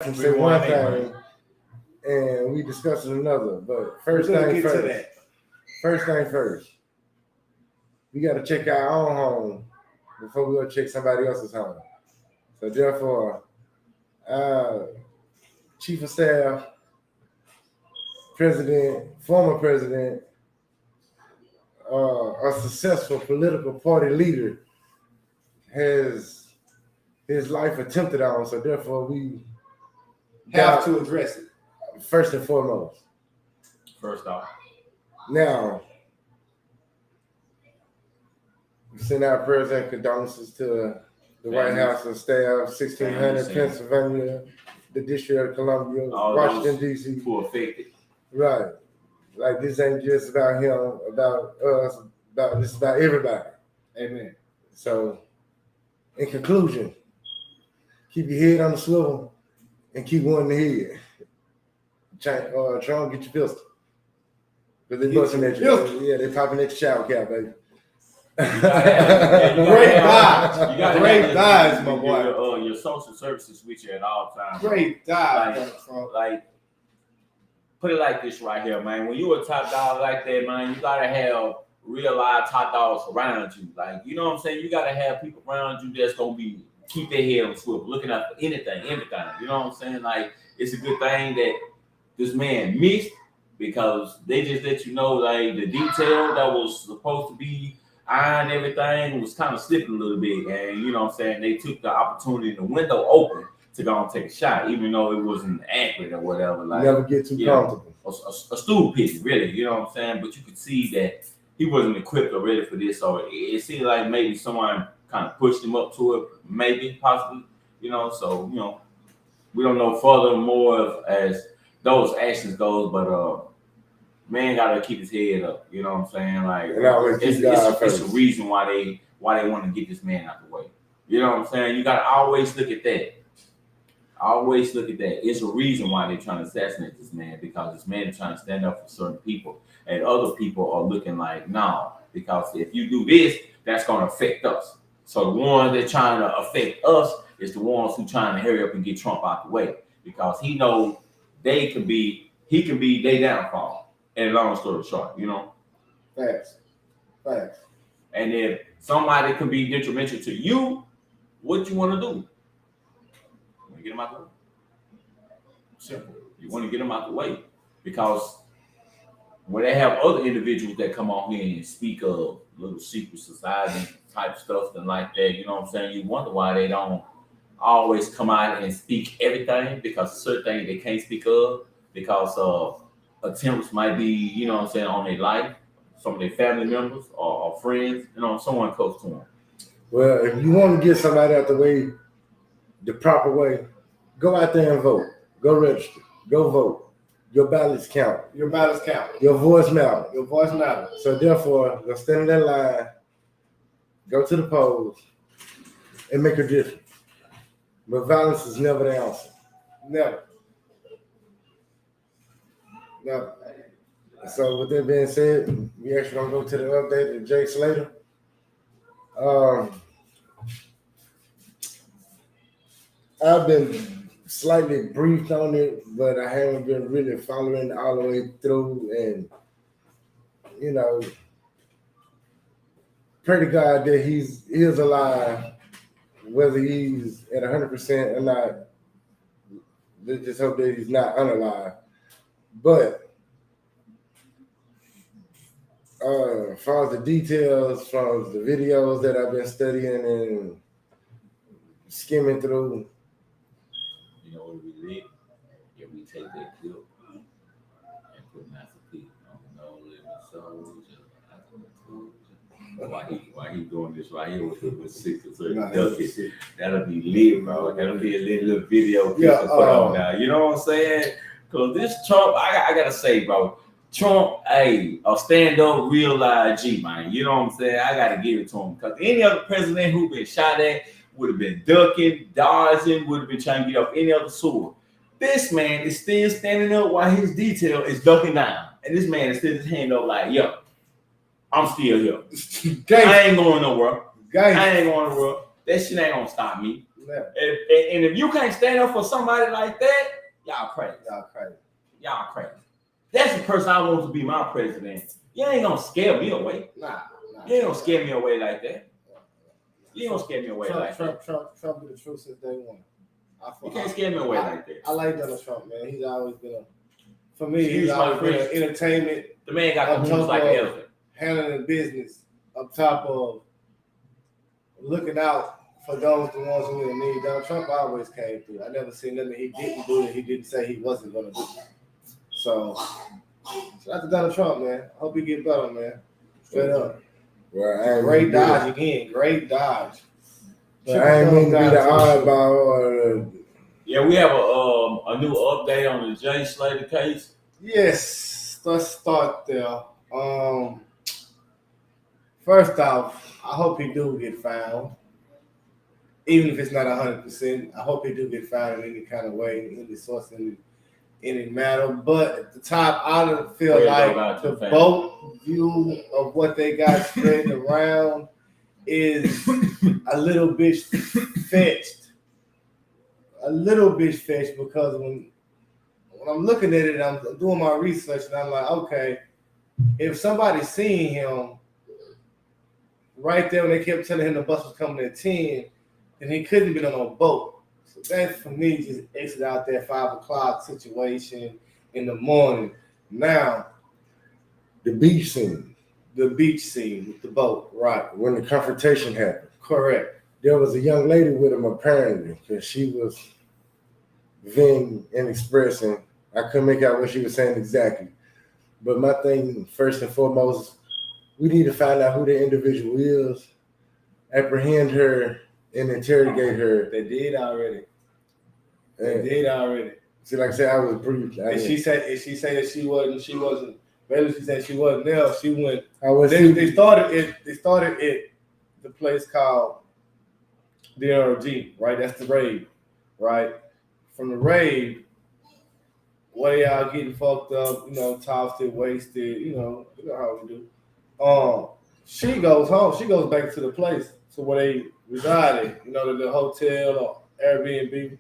can say one thing and we discussing another. But first thing first. First thing first. We got to check our own home before we go check somebody else's home. So therefore, chief of staff, president, former president, a successful political party leader has his life attempted on. So therefore, we have to address it first and foremost. First off, now we send our prayers and condolences to the White House and staff, 1600 Pennsylvania, the District of Columbia, Washington D.C. Who affected? Right, like this ain't just about him, about us, this is about everybody. Amen. So, in conclusion, keep your head on the swivel and keep one in the head. Try and get your pistol. Because they busting at you. Yeah, they popping at your shower cap, baby. Great vibes. Great vibes, my boy. Your social services with you at all times. Great vibes. Like, put it like this right here, man. When you a top dog like that, man, you gotta have real live top dogs around you. Like, you know what I'm saying? You gotta have people around you that's gonna be keep their head on swivel, looking out for anything, everything. You know what I'm saying? Like, it's a good thing that this man missed because they just let you know, like, the detail that was supposed to be iron everything was kind of slipping a little bit, and you know what I'm saying, they took the opportunity, the window open to go and take a shot, even though it wasn't accurate or whatever. Like, never get too comfortable. A stool pick, really, you know what I'm saying? But you could see that he wasn't equipped or ready for this, so it seemed like maybe someone kind of pushed him up to it, maybe, possibly, you know. So, you know, we don't know furthermore as those actions goes, but man gotta keep his head up, you know what I'm saying? Like, it's a reason why they want to get this man out the way. You know what I'm saying? You gotta always look at that. Always look at that. It's a reason why they're trying to assassinate this man, because this man is trying to stand up for certain people, and other people are looking like, no, because if you do this, that's gonna affect us. So the ones that trying to affect us is the ones who trying to hurry up and get Trump out the way, because he knows he can be their downfall. And long story short, you know. Facts. And if somebody could be detrimental to you, what you want to do? You want to get them out the way. Simple. You want to get them out the way, because when they have other individuals that come on here and speak of little secret society type stuff and like that, you know what I'm saying? You wonder why they don't always come out and speak everything, because certain things they can't speak of because of attempts might be, you know what I'm saying, on their life, some of their family members or friends, you know, someone close to them. Well, if you want to get somebody out the way the proper way, go out there and vote. Go register. Go vote. Your ballots count. Your ballots count. Your voice matters. Your voice matters. So therefore, go stand in that line, go to the polls, and make a difference. But violence is never the answer. Never. So with that being said, we actually gonna go to the update of Jay Slater. I've been slightly briefed on it, but I haven't been really following all the way through. And you know, pray to God that he is alive, whether he's at 100% or not. Let's just hope that he's not unalive. But as far as the details from the videos that I've been studying and skimming through, you know what we did? Yeah, we take that clip and put Master P on No Living Souls. Why he doing this right here with 6 or 30 ducats? That'll be lit, bro. That'll be a little video put on now. You know what I'm saying? Because this Trump, I gotta say, bro, Trump, a stand-up, real live G, man. You know what I'm saying? I gotta give it to him. Because any other president who been shot at would have been ducking, dodging, would have been trying to get off any other sword. This man is still standing up while his detail is ducking down. And this man is still his hand up like, yo, I'm still here. I ain't going nowhere. I ain't going nowhere. That shit ain't gonna stop me. snap. And if you can't stand up for somebody like that, y'all crazy. Y'all crazy. That's the person I want to be my president. You ain't gonna scare me away. Nah. You ain't gonna scare me away like that. You ain't gonna scare me away like that. Trump been the truth since day one. You can't scare me away like that. I like Donald Trump, man. He's always been he's always been an entertainment. The man got the moves like an elephant. Handling business up top of looking out for those the ones who in need. Donald Trump always came through. I never seen nothing he didn't do that he didn't say he wasn't gonna do. So shout out to Donald Trump, man. I hope he get better, man. Straight up. Well, great dodge again. Great dodge. But I ain't mean to be the oddball. Yeah, we have a new update on the Jay Slater case. Yes, let's start there. First off, I hope he do get found. Even if it's not 100%, I hope he do get found in any kind of way, in any source, in any matter. But at the top, I don't feel like the boat view of what they got spread around is a little bit fetched. A little bit fetched because when I'm looking at it, I'm doing my research and I'm like, okay, if somebody seen him right there when they kept telling him the bus was coming at 10, then he couldn't have been on a boat. So that for me just exit out that 5 o'clock situation in the morning. Now, the beach scene with the boat, right? When the confrontation happened. Correct. There was a young lady with him apparently, because she was venting and expressing. I couldn't make out what she was saying exactly. But my thing, first and foremost, we need to find out who the individual is, apprehend her, and interrogate her. They did already. See, like I said, I was brief. And she said that she wasn't. Basically, she said she wasn't there. She went. They started at the place called the NRG, right? That's the rave, right? From the rave, what y'all getting fucked up, tossed it, wasted, you know how we do. She goes home. She goes back to the place, to where they resided, the hotel or Airbnb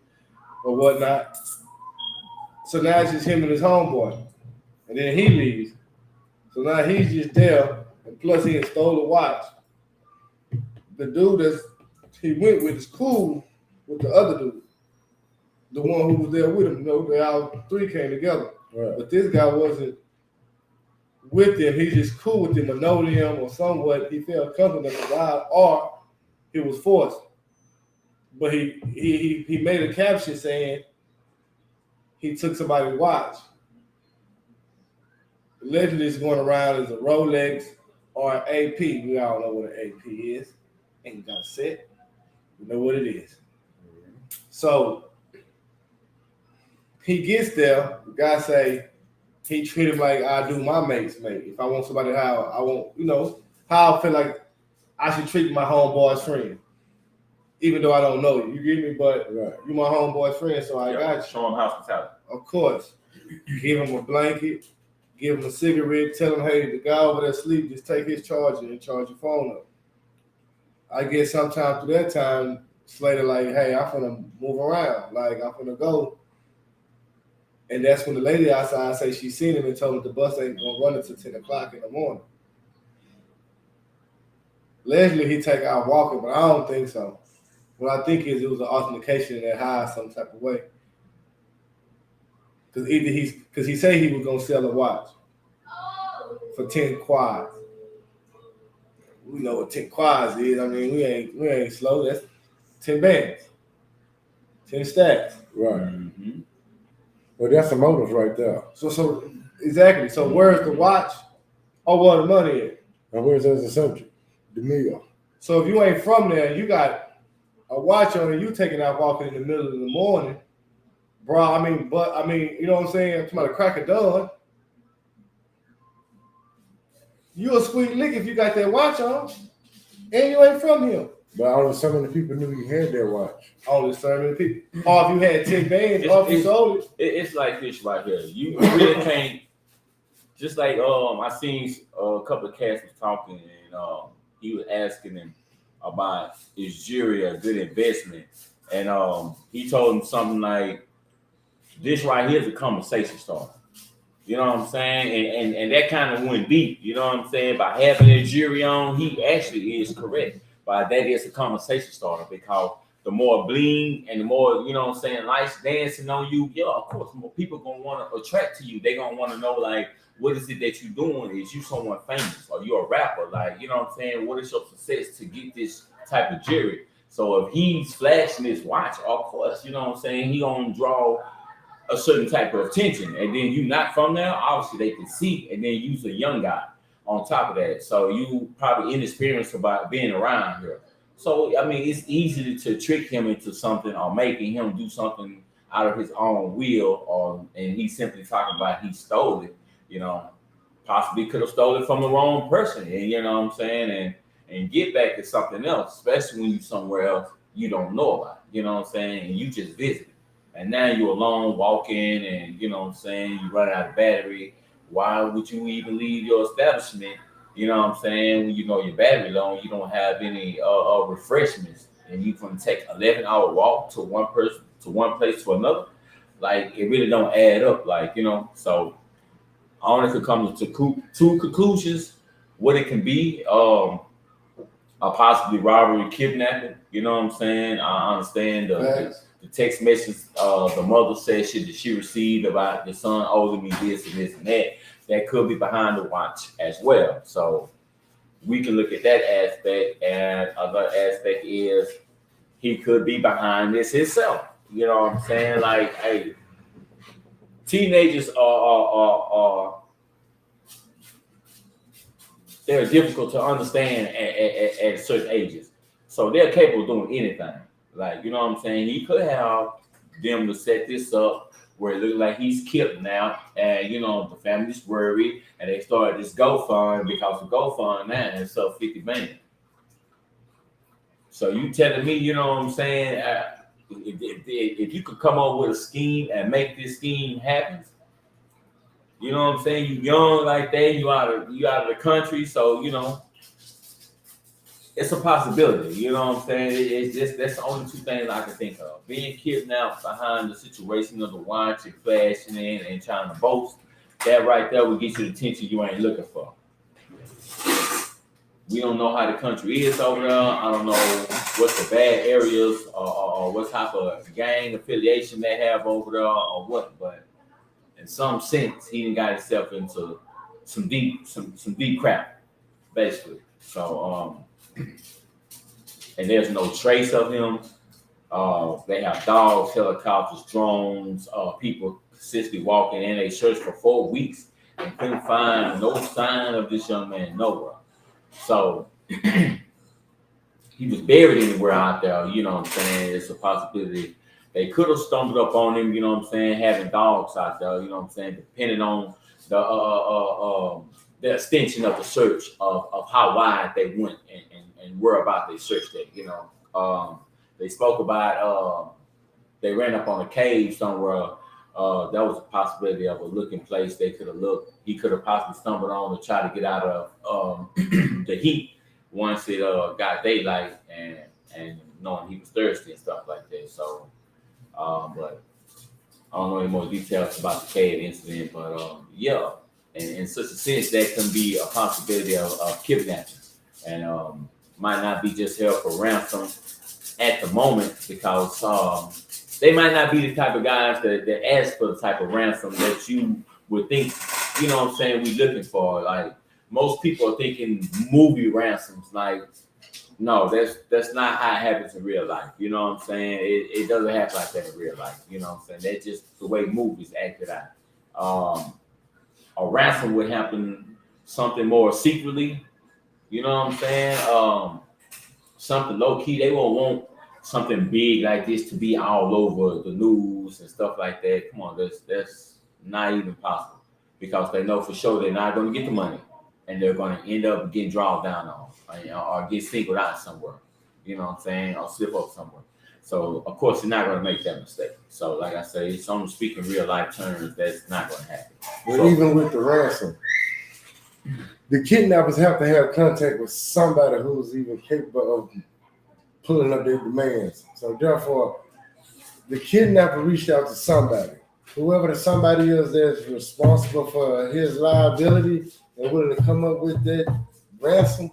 or whatnot. So now it's just him and his homeboy, and then he leaves. So now he's just there, and plus he had stole a watch. The dude he went with is cool with the other dude, the one who was there with him. They all three came together. Right. But this guy wasn't with them. He's just cool with them or know them or somewhat. He felt comfortable alive, or he was forced. But he made a caption saying he took somebody's watch. Allegedly, it's going around as a Rolex or an AP. We all know what an AP is. Ain't got set. We know what it is. So he gets there. The guy say he treat him like I do my mate's mate. If I want somebody how I want, how I feel like I should treat my homeboy's friend. Even though I don't know you. You get me? But right. You my homeboy's friend, so I got you. Show him hospitality. Of course. Give him a blanket, give him a cigarette, tell him, hey, the guy over there asleep, just take his charger and charge your phone up. I guess sometime through that time, Slater like, hey, I'm finna move around. Like, I'm finna go. And that's when the lady outside say she seen him and told him the bus ain't gonna run until 10 o'clock in the morning. Allegedly, he take out walking, but I don't think so. What I think is it was an altercation in that high some type of way. Because he said he was gonna sell a watch for 10 quads. We know what 10 quads is. I mean, we ain't slow. That's 10 bands, 10 stacks. Right. Mm-hmm. Well, that's the motive right there. So exactly. So where's the watch? Or where the money is? And where's the subject? The meal. So if you ain't from there, you got a watch on and you taking out walking in the middle of the morning, bro. I mean, you know what I'm saying? I'm talking about a crack of dawn. You a sweet lick if you got that watch on, and you ain't from here. But only so many people knew you had that watch. Only so many people. Or if you had 10 bands, or if you sold it. It's like this right here. You really can't. Just like I seen a couple of cats was talking, and he was asking him about is jewelry a good investment, and he told him something like, "This right here is a conversation starter." You know what I'm saying? And that kind of went deep. You know what I'm saying? By having a jury on, he actually is correct. But that is a conversation starter because the more bling and the more, you know what I'm saying, lights dancing on you, yeah, of course, more people gonna want to attract to you. They gonna want to know, like, what is it that you doing? Is you someone famous? Or you a rapper? Like, you know what I'm saying? What is your success to get this type of jury? So if he's flashing his watch, of course, you know what I'm saying, he gonna draw a certain type of attention, and then you not from there, obviously they can see, and then you's a young guy on top of that, so you probably inexperienced about being around here. So I mean, it's easy to trick him into something or making him do something out of his own will, or and he's simply talking about he stole it. You know, possibly could have stole it from the wrong person, and you know what I'm saying, and get back to something else, especially when you somewhere else you don't know about. You know what I'm saying, and you just visit. And now you're alone walking and, you know what I'm saying, you run out of battery. Why would you even leave your establishment? You know what I'm saying? When you know your battery low, you don't have any refreshments and you can take 11-hour walk to one place to another. Like, it really don't add up. Like, you know, so I only could come to two conclusions. What it can be, a possibly robbery, kidnapping. You know what I'm saying? I understand the text message the mother said she received about the son owing me this and this and that. That could be behind the watch as well. So we can look at that aspect. And other aspect is he could be behind this himself. You know what I'm saying? Like, hey, teenagers are they're difficult to understand at certain ages. So they're capable of doing anything. Like, you know what I'm saying? He could have them to set this up where it looks like he's killed now, and you know the family's worried, and they started this GoFund because the GoFund now is up 50 million. So you telling me, you know what I'm saying? If you could come up with a scheme and make this scheme happen, you know what I'm saying? You young like that, you out of the country, so you know. It's a possibility, you know what I'm saying? It's just that's the only two things I can think of. Being kidnapped behind the situation of the watch and flashing in and trying to boast, that right there will get you the attention you ain't looking for. We don't know how the country is over there. I don't know what the bad areas or what type of gang affiliation they have over there or what, but in some sense, he done got himself into some deep crap, basically. So and there's no trace of him. They have dogs, helicopters, drones, people consistently walking, and they searched for 4 weeks and couldn't find no sign of this young man nowhere. So he was buried anywhere out there, you know what I'm saying? It's a possibility they could have stumbled up on him, you know what I'm saying, having dogs out there, you know what I'm saying, depending on the extension of the search of how wide they went and where about they searched it, you know. They spoke about they ran up on a cave somewhere. That was a possibility of a looking place they could have looked. He could have possibly stumbled on to try to get out of the heat once it got daylight and knowing he was thirsty and stuff like that. So, but I don't know any more details about the cave incident, but yeah. And in such a sense, that can be a possibility of kidnapping, and might not be just held for ransom at the moment because they might not be the type of guys that ask for the type of ransom that you would think, you know what I'm saying, we looking for. Like, most people are thinking movie ransoms. Like, no, that's not how it happens in real life. You know what I'm saying? It doesn't happen like that in real life. You know what I'm saying? That's just the way movies acted out. A ransom would happen something more secretly, you know what I'm saying? Something low key. They won't want something big like this to be all over the news and stuff like that. Come on, that's not even possible because they know for sure they're not going to get the money and they're going to end up getting drawn down on or get singled out somewhere, you know what I'm saying, or slip up somewhere. So, of course, you're not going to make that mistake. So, like I say, it's only speaking real life terms, that's not going to happen. But so, even with the ransom, the kidnappers have to have contact with somebody who's even capable of pulling up their demands. So therefore, the kidnapper reached out to somebody. Whoever the somebody is that's responsible for his liability and willing to come up with that ransom,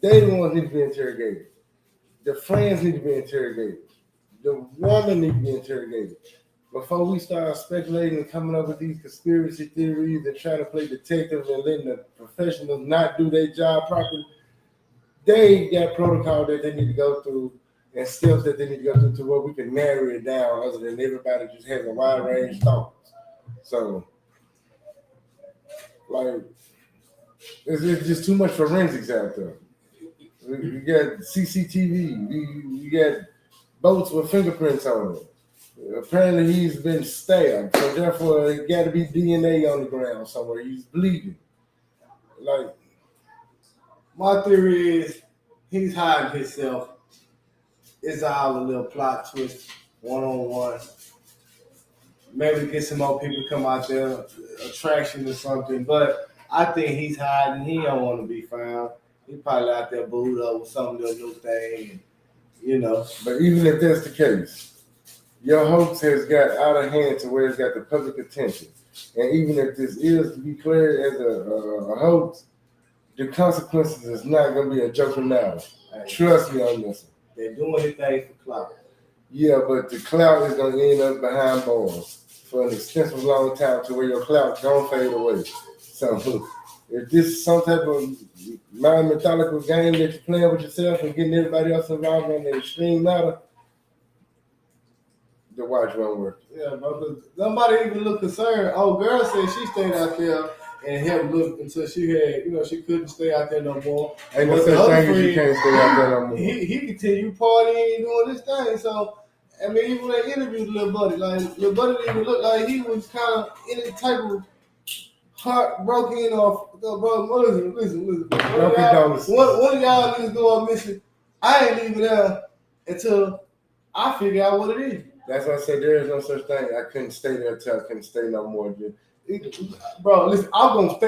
they the ones need to be interrogated. The friends need to be interrogated. The woman need to be interrogated. Before we start speculating and coming up with these conspiracy theories and trying to play detectives and letting the professionals not do their job properly, they got protocol that they need to go through and steps that they need to go through to where we can narrow it down other than everybody just has a wide range thoughts. So, like, it's just too much forensics out there. We got CCTV, we got boats with fingerprints on it. Apparently he's been stabbed, so therefore it got to be DNA on the ground somewhere. He's bleeding. Like, my theory is he's hiding himself. It's all a little plot twist, one-on-one. Maybe get some more people to come out there, attraction or something. But I think he's hiding. He don't want to be found. He probably out there booed up with some little new thing, you know. But even if that's the case, your hoax has got out of hand to where it's got the public attention. And even if this is to be cleared as a hoax, the consequences is not going to be a joking matter. Trust me on this one. They're doing anything for clout. Yeah, but the clout is going to end up behind bars for an extensive long time to where your clout don't fade away. So if this is some type of mind-methodical game that you're playing with yourself and getting everybody else involved on the extreme matter, the watch won't work. Yeah, but nobody even look concerned. Oh, girl said she stayed out there and helped look until she had, she couldn't stay out there no more. Ain't no such thing as you can't stay out there no more. He continued partying and doing this thing. So, I mean, even when they interviewed Lil Buddy, Lil Buddy didn't even look like he was kind of in any type of heartbroken or, bro, listen. One of y'all niggas go up missing. I ain't leaving there until I figure out what it is. That's why I say there is no such thing. I couldn't stay there until I couldn't stay no more. Bro, listen, I'm gonna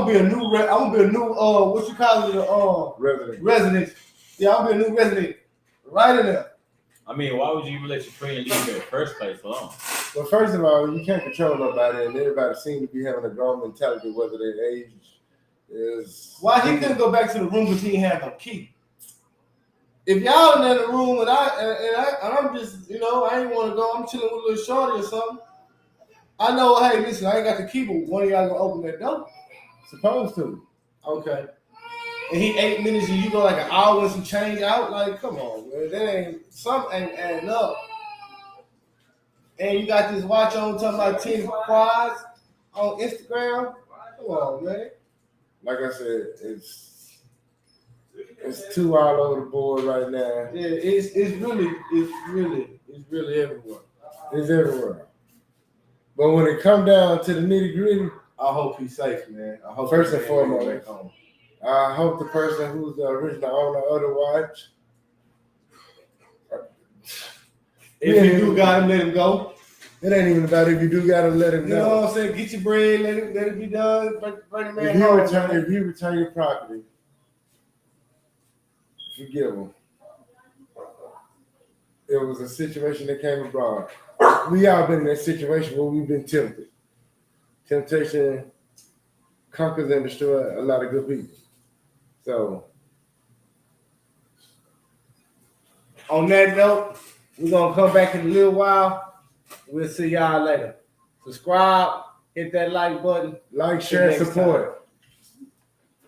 be a new what you call it, resident. Yeah, I'm gonna be a new resident right in there. I mean, why would you even let your friend leave in the first place alone? Well, first of all, you can't control nobody, and everybody seems to be having a grown mentality, whether their age is. Why he couldn't go back to the room because he didn't have no key? If y'all in the room and I'm just, I ain't want to go. I'm chilling with a little shorty or something. I know, hey, listen, I ain't got the key, but one of y'all gonna open that door. Supposed to. Okay. And he 8 minutes and you go like an hour and some change out. Like, come on, man. That ain't adding up. And you got this watch on talking about 10 quads on Instagram. Come on, man. Like I said, it's too all over the board right now. Yeah, it's really everywhere. It's everywhere. But when it come down to the nitty gritty, I hope he's safe, man. I hope first and foremost, I hope the person who's the original owner of the watch, if you do got him, let him go. It ain't even about if you do got to let him go. You know what I'm saying? Get your bread, let it be done. Bring him if you return your property, forgive him. It was a situation that came abroad. We all been in that situation where we've been tempted. Temptation conquers and destroys a lot of good people. So, on that note, we're going to come back in a little while. We'll see y'all later. Subscribe, hit that like button. Like, share, support.